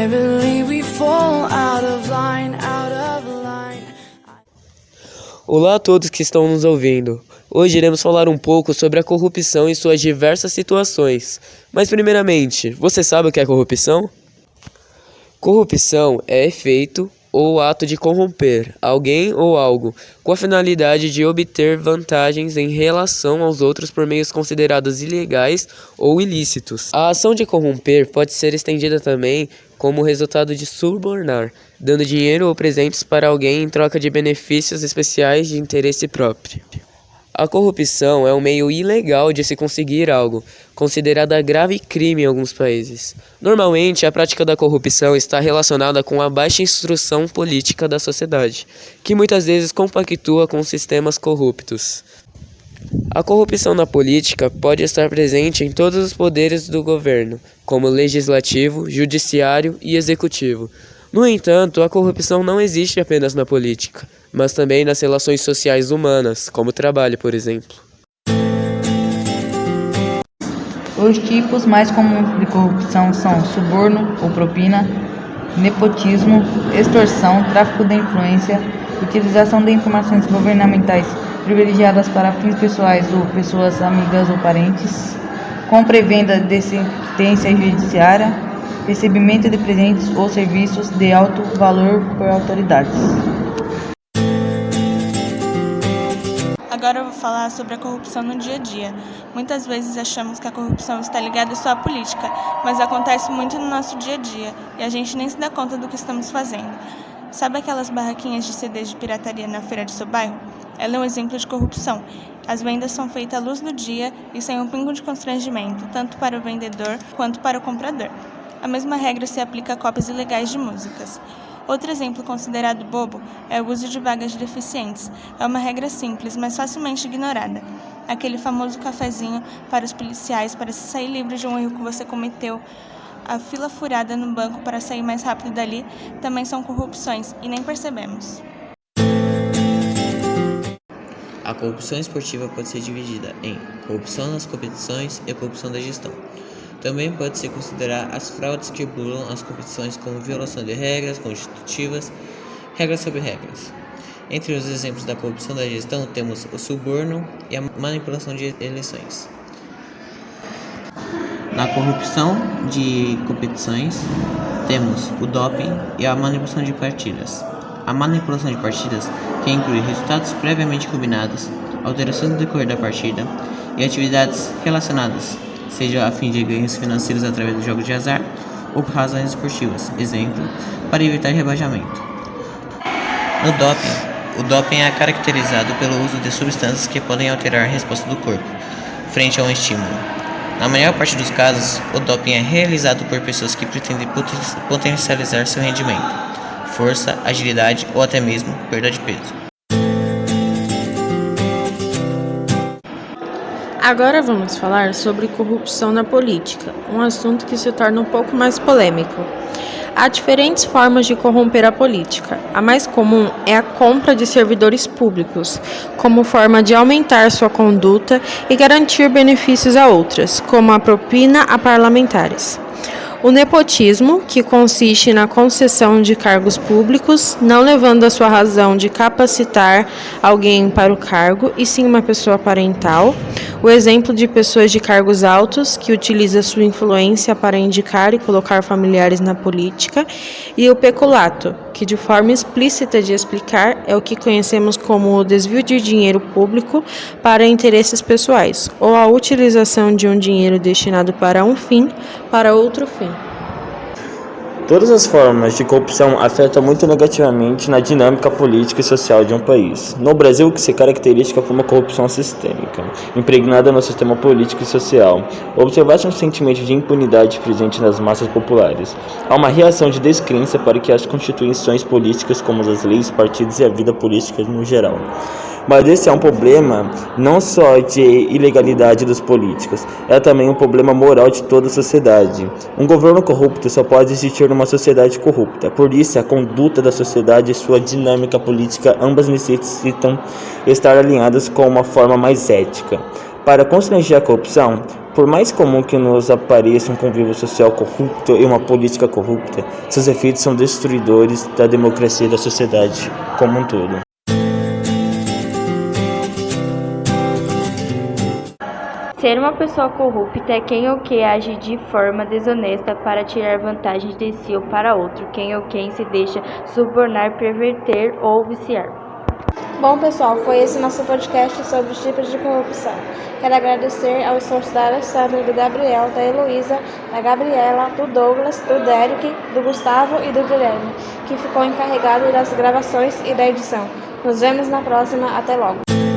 privately we fall out of line, out of line. Olá a todos que estão nos ouvindo. Hoje iremos falar um pouco sobre a corrupção em suas diversas situações. Mas primeiramente, você sabe o que é corrupção? Corrupção é efeito ou ato de corromper alguém ou algo, com a finalidade de obter vantagens em relação aos outros por meios considerados ilegais ou ilícitos. A ação de corromper pode ser estendida também como resultado de subornar, dando dinheiro ou presentes para alguém em troca de benefícios especiais de interesse próprio. A corrupção é um meio ilegal de se conseguir algo, considerada grave crime em alguns países. Normalmente, a prática da corrupção está relacionada com a baixa instrução política da sociedade, que muitas vezes compactua com sistemas corruptos. A corrupção na política pode estar presente em todos os poderes do governo, como legislativo, judiciário e executivo. No entanto, a corrupção não existe apenas na política, mas também nas relações sociais humanas, como o trabalho, por exemplo. Os tipos mais comuns de corrupção são suborno ou propina, nepotismo, extorsão, tráfico de influência, utilização de informações governamentais privilegiadas para fins pessoais ou pessoas amigas ou parentes, compra e venda de sentença judiciária, recebimento de presentes ou serviços de alto valor por autoridades. Agora eu vou falar sobre a corrupção no dia a dia. Muitas vezes achamos que a corrupção está ligada só à política, mas acontece muito no nosso dia a dia e a gente nem se dá conta do que estamos fazendo. Sabe aquelas barraquinhas de CDs de pirataria na feira de seu bairro? Ela é um exemplo de corrupção. As vendas são feitas à luz do dia e sem um pingo de constrangimento, tanto para o vendedor quanto para o comprador. A mesma regra se aplica a cópias ilegais de músicas. Outro exemplo considerado bobo é o uso de vagas de deficientes. É uma regra simples, mas facilmente ignorada. Aquele famoso cafezinho para os policiais para se sair livre de um erro que você cometeu. A fila furada no banco para sair mais rápido dali também são corrupções e nem percebemos. A corrupção esportiva pode ser dividida em corrupção nas competições e corrupção da gestão. Também pode-se considerar as fraudes que burlam as competições como violação de regras constitutivas, regras sobre regras. Entre os exemplos da corrupção da gestão temos o suborno e a manipulação de eleições. Na corrupção de competições temos o doping e a manipulação de partidas. A manipulação de partidas, que inclui resultados previamente combinados, alteração do decorrer da partida e atividades relacionadas, seja a fim de ganhos financeiros através dos jogos de azar ou por razões esportivas, exemplo, para evitar rebaixamento. No doping, o doping é caracterizado pelo uso de substâncias que podem alterar a resposta do corpo frente a um estímulo. Na maior parte dos casos, o doping é realizado por pessoas que pretendem potencializar seu rendimento, força, agilidade ou até mesmo perda de peso. Agora vamos falar sobre corrupção na política, um assunto que se torna um pouco mais polêmico. Há diferentes formas de corromper a política. A mais comum é a compra de servidores públicos, como forma de aumentar sua conduta e garantir benefícios a outras, como a propina a parlamentares. O nepotismo, que consiste na concessão de cargos públicos, não levando a sua razão de capacitar alguém para o cargo, e sim uma pessoa parental. O exemplo de pessoas de cargos altos, que utiliza sua influência para indicar e colocar familiares na política. E o peculato, que de forma explícita de explicar é o que conhecemos como o desvio de dinheiro público para interesses pessoais, ou a utilização de um dinheiro destinado para um fim para outro fim. Todas as formas de corrupção afetam muito negativamente na dinâmica política e social de um país. No Brasil, o que se caracteriza por uma corrupção sistêmica, impregnada no sistema político e social. Observar-se um sentimento de impunidade presente nas massas populares. Há uma reação de descrença para que as constituições políticas, como as leis, partidos e a vida política no geral. Mas esse é um problema não só de ilegalidade dos políticos, é também um problema moral de toda a sociedade. Um governo corrupto só pode existir numa sociedade corrupta. Por isso, a conduta da sociedade e sua dinâmica política ambas necessitam estar alinhadas com uma forma mais ética. Para constranger a corrupção, Por mais comum que nos apareça um convívio social corrupto e uma política corrupta, seus efeitos são destruidores da democracia e da sociedade como um todo. Ser uma pessoa corrupta é quem ou que age de forma desonesta para tirar vantagem de si ou para outro, quem ou quem se deixa subornar, perverter ou viciar. Bom, pessoal, foi esse nosso podcast sobre os tipos de corrupção. Quero agradecer ao esforço da Alessandra, do Gabriel, da Heloísa, da Gabriela, do Douglas, do Derek, do Gustavo e do Guilherme, que ficou encarregado das gravações e da edição. Nos vemos na próxima. Até logo!